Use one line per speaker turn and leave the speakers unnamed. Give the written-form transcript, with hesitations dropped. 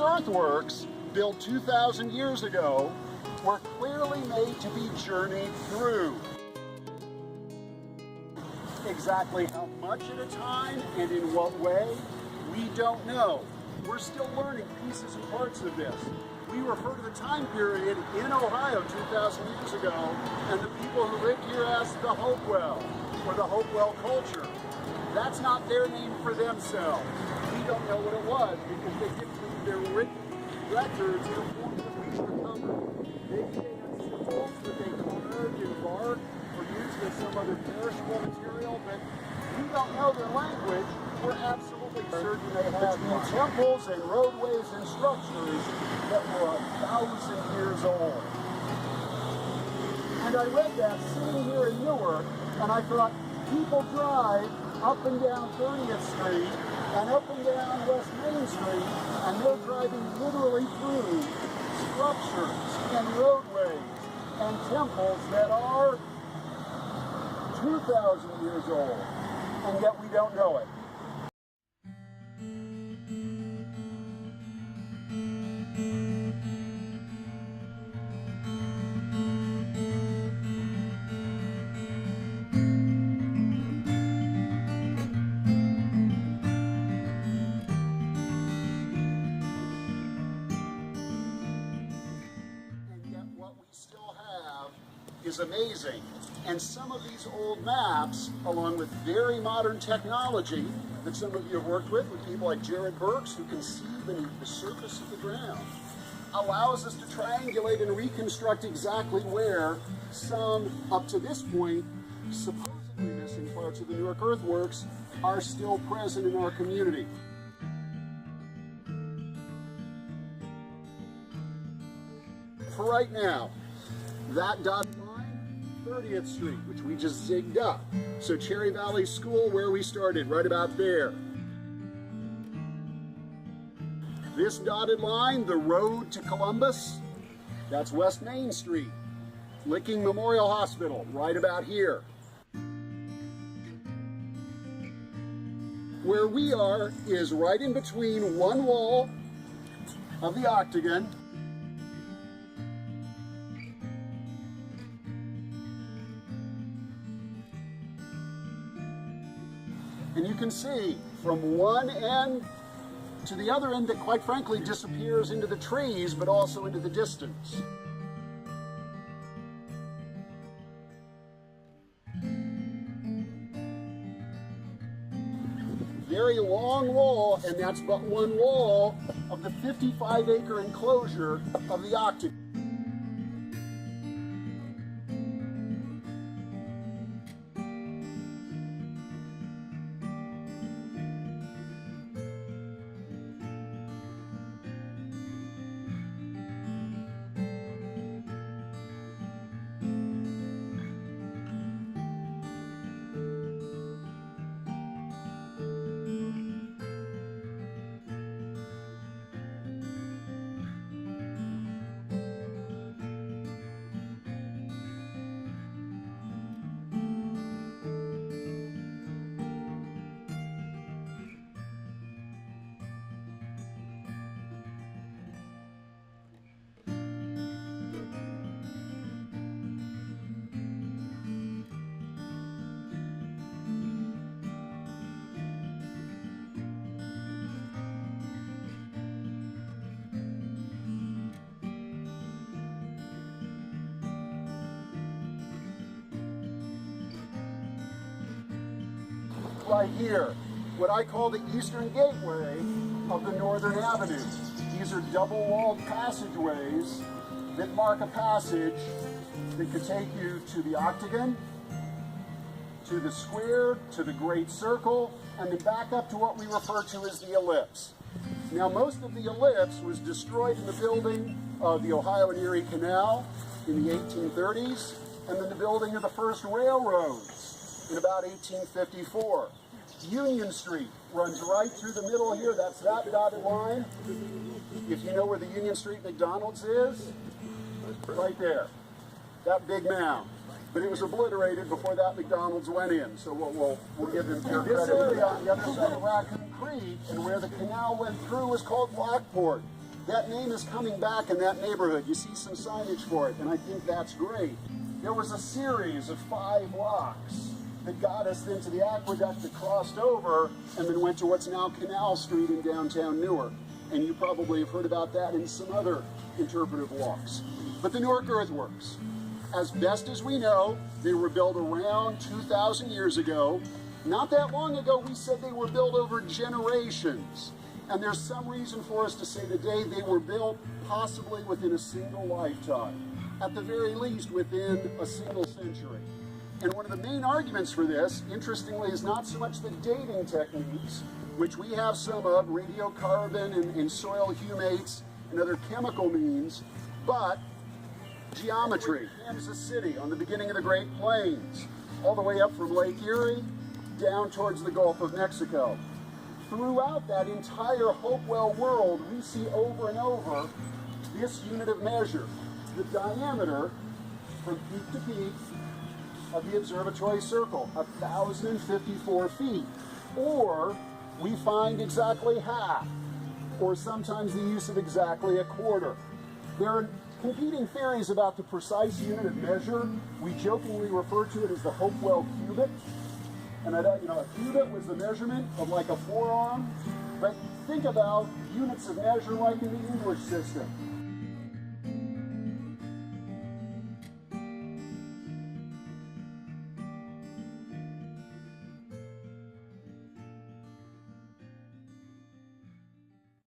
earthworks, built 2,000 years ago, were clearly made to be journeyed through. Exactly how much at a time and in what way, we don't know. We're still learning pieces and parts of this. We refer to the time period in Ohio 2,000 years ago, and the people who lived here as the Hopewell, or the Hopewell culture. That's not their name for themselves. We don't know what it was because they didn't leave their written records in a form that we recovered. Maybe they had symbols that they carved in bark or used as some other perishable material, but we don't know their language. We're absolutely certain they had temples and roadways and structures that were 1,000 years old. And I read that sitting here in Newark, and I thought, people drive up and down 30th Street and up and down West Main Street, and they're driving literally through structures and roadways and temples that are 2,000 years old, and yet we don't know it. Is amazing. And some of these old maps, along with very modern technology that some of you have worked with people like Jared Burks, who can see beneath the surface of the ground, allows us to triangulate and reconstruct exactly where some, up to this point, supposedly missing parts of the Newark earthworks are still present in our community. For right now, that dotted line, 30th Street, which we just zigged up. So Cherry Valley School, where we started, right about there. This dotted line, the road to Columbus, that's West Main Street. Licking Memorial Hospital, right about here. Where we are is right in between one wall of the octagon and you can see from one end to the other end that quite frankly disappears into the trees, but also into the distance. Very long wall, and that's but one wall of the 55-acre enclosure of the octagon. Right here, what I call the eastern gateway of the northern avenue. These are double-walled passageways that mark a passage that could take you to the octagon, to the square, to the great circle, and then back up to what we refer to as the ellipse. Now, most of the ellipse was destroyed in the building of the Ohio and Erie Canal in the 1830s, and then the building of the first railroads in about 1854. Union Street runs right through the middle here. That's that dotted line. If you know where the Union Street McDonald's is, right there. That big mound. But it was obliterated before that McDonald's went in, so we'll give them credit. This area on the other side of Raccoon Creek and where the canal went through was called Lockport. That name is coming back in that neighborhood. You see some signage for it, and I think that's great. There was a series of 5 locks that got us into the aqueduct that crossed over and then went to what's now Canal Street in downtown Newark. And you probably have heard about that in some other interpretive walks. But the Newark Earthworks, as best as we know, they were built around 2,000 years ago. Not that long ago, we said they were built over generations. And there's some reason for us to say today they were built possibly within a single lifetime. At the very least, within a single century. And one of the main arguments for this, interestingly, is not so much the dating techniques, which we have some of, radiocarbon and soil humates and other chemical means, but geometry. Kansas City on the beginning of the Great Plains, all the way up from Lake Erie down towards the Gulf of Mexico. Throughout that entire Hopewell world, we see over and over this unit of measure, the diameter from peak to peak of the observatory circle, 1,054 feet. Or we find exactly half, or sometimes the use of exactly a quarter. There are competing theories about the precise unit of measure. We jokingly refer to it as the Hopewell cubit. And I don't, a cubit was the measurement of like a forearm. But think about units of measure like in the English system.